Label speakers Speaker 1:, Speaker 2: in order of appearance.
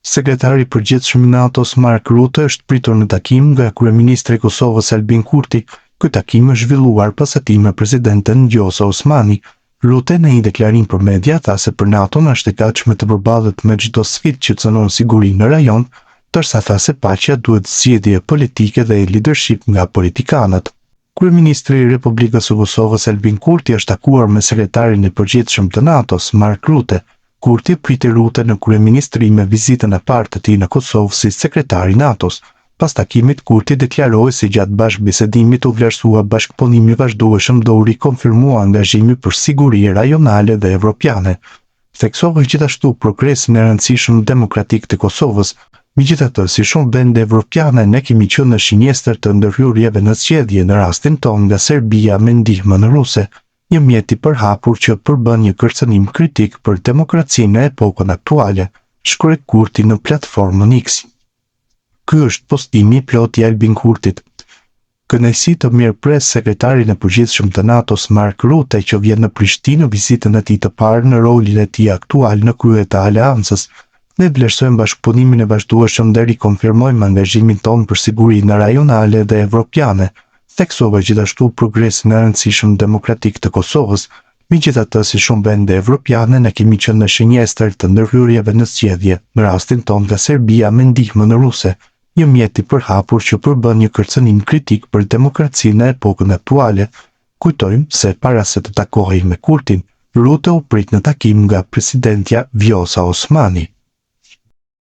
Speaker 1: Sekretari i përgjithshëm i NATO-s Mark Rutte është pritur në takim nga kryeministri i Kosovës Albin Kurti. Ky takim është zhvilluar pas hetimit me presidenten Vjosa Osmani. Rutte në një deklarim për media tha se për NATO-n është e gatshme të përballet me çdo sfidë që cënon sigurinë në rajon, ndërsa tha se paqja duhet zgjedhje politike dhe leadership nga politikanët. Kryeministri i Republikës së Kosovës Albin Kurti është takuar me sekretarin e përgjithshëm të NATO-s Mark Rutte. Kurti priti Rutte në kryeministri me vizitën e parë të tij në Kosovë si sekretari i NATO-s. Pas takimit, Kurti deklaroi se gjatë bashkëbisedimit u vlerësua bashkëpunimi i vazhdueshëm dhe u rikonfirmua angazhimi për siguri rajonale dhe evropiane. Theksoi gjithashtu progresin e rëndësishëm demokratik të Kosovës. Megjithatë, si shumë vende evropiane, ne kemi qenë në shinjestër të ndërhyrjeve në zgjedhje në rastin tonë nga Serbia me ndihmën ruse, një mjet i përhapur që përbën një kërcënim kritik për demokracinë në epokën aktuale, shkroi Kurti në platformën X. Ky është postimi i plot i Albin Kurtit. Kënaqësi të mirëpres sekretarin e përgjithshëm të NATO-s Mark Rutte që vjen në Prishtinë në vizitën e tij të parë në rolin e tij aktual në krye të aleancës. Ne vlerësojmë bashkëpunimin e vazhdueshëm dhe rikonfirmojmë angazhimin tonë për sigurinë rajonale dhe evropiane. Theksova gjithashtu progresin e rëndësishëm demokratik të Kosovës. Megjithatë, si shumë vende evropiane, ne kemi qenë në shenjestër të ndërhyrjeve në zgjedhje, në rastin tonë nga Serbia me ndihmën ruse, një mjet i përhapur që përbën një kërcënim kritik për demokracinë në epokën aktuale. Kujtojmë se para se të takohej me Kurtin, Rutte u prit në takim nga presidentja Vjosa Osmani.